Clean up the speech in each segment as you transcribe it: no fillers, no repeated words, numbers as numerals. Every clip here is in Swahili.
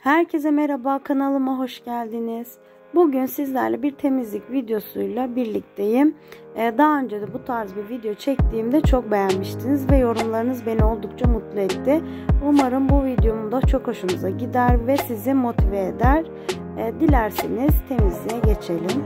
Herkese merhaba, kanalıma hoş geldiniz. Bugün sizlerle bir temizlik videosuyla birlikteyim. Daha önce de bu tarz bir video çektiğimde çok beğenmiştiniz ve yorumlarınız beni oldukça mutlu etti. Umarım bu videom da çok hoşunuza gider ve sizi motive eder. Dilerseniz temizliğe geçelim.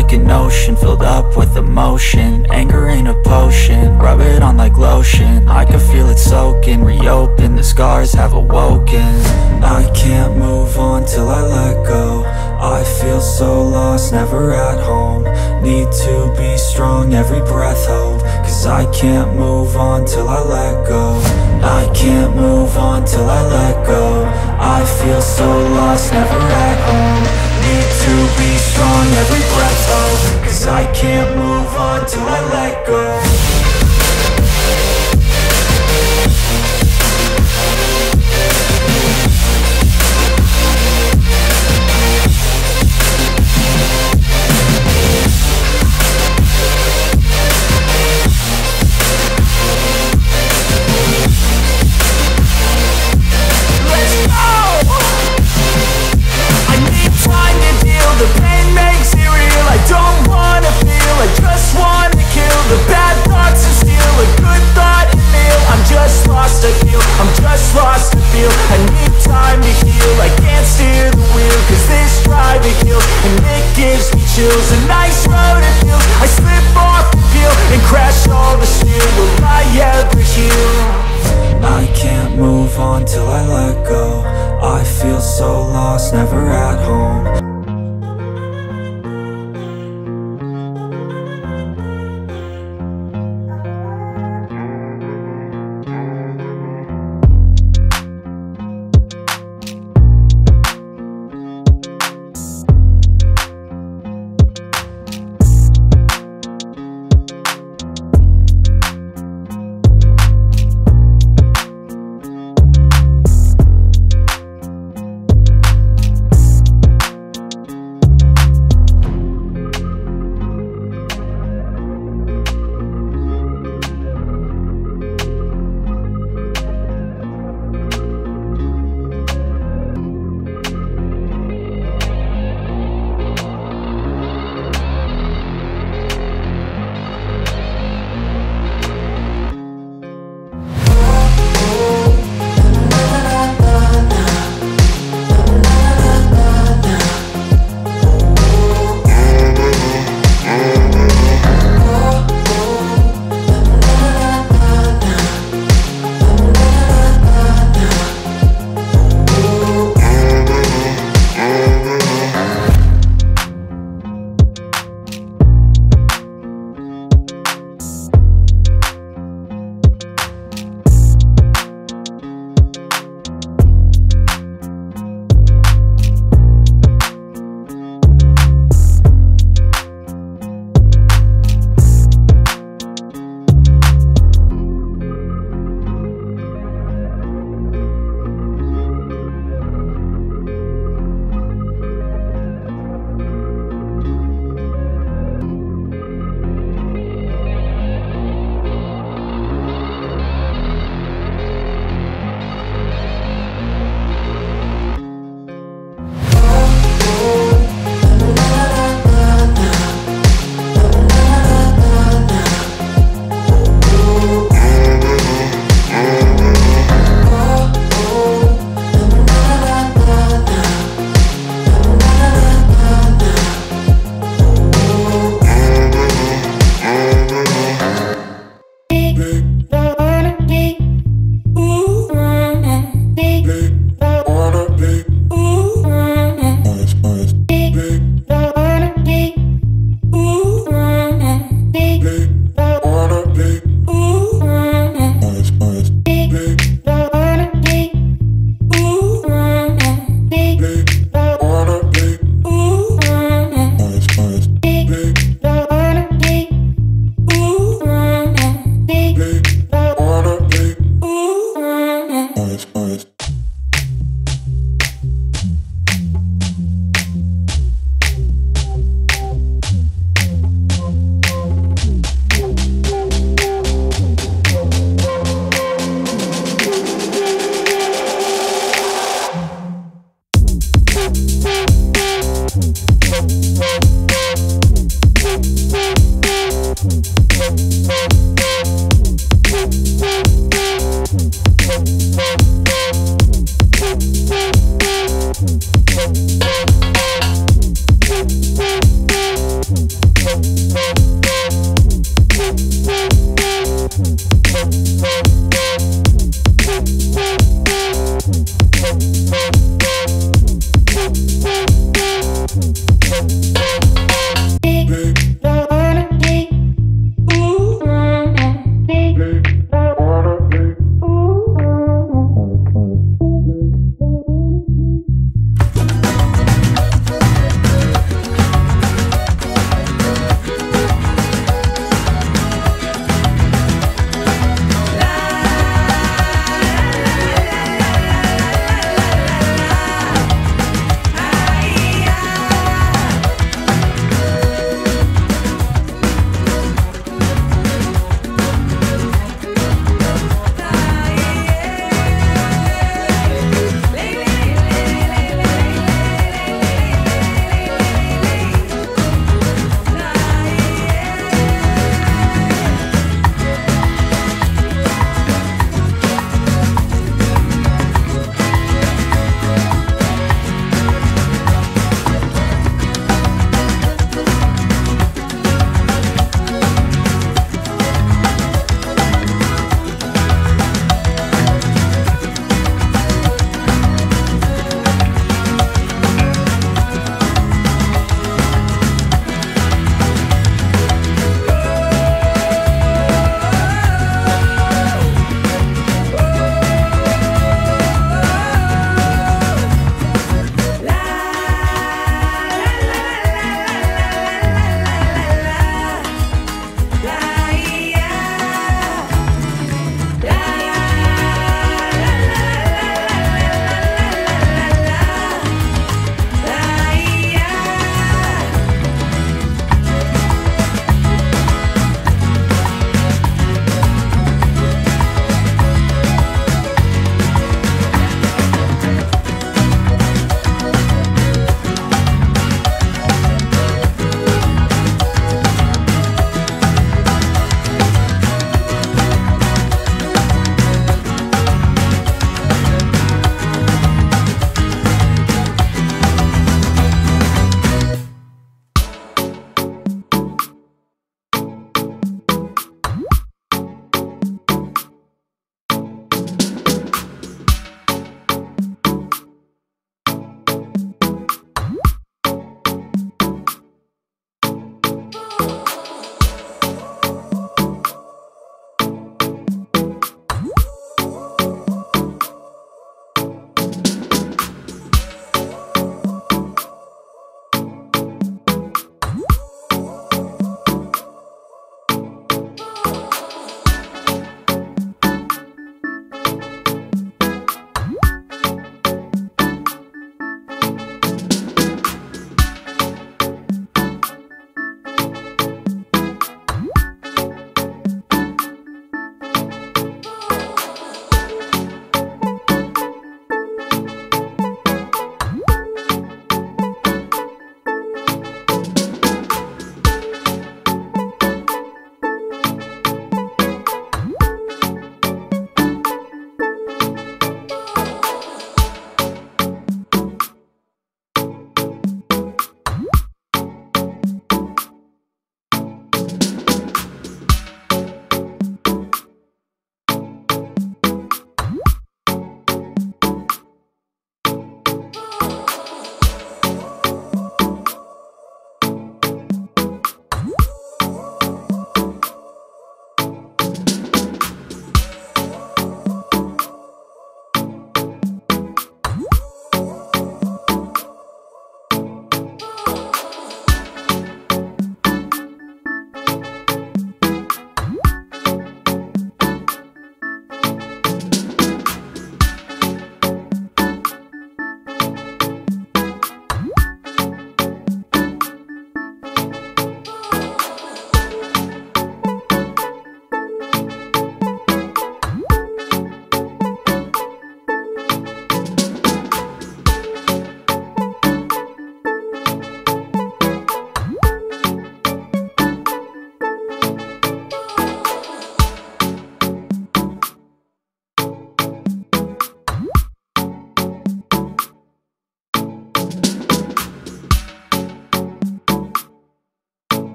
Like an ocean filled up with emotion. Anger ain't a potion, rub it on like lotion. I can feel it soaking, reopen, the scars have awoken. I can't move on till I let go. I feel so lost, never at home. Need to be strong, every breath hold. Cause I can't move on till I let go. I can't move on till I let go. I feel so lost, never at home. Need to be strong, every breath hold. Cause I can't move on till I let go. lost, I feel I'm just lost to feel. I need time to heal, I can't steer the wheel, cause this drive it kills, and it gives me chills. A nice road it feels, I slip off the peel and crash all the steel. Will I ever heal? I can't move on till I let go. I feel so lost, never at home.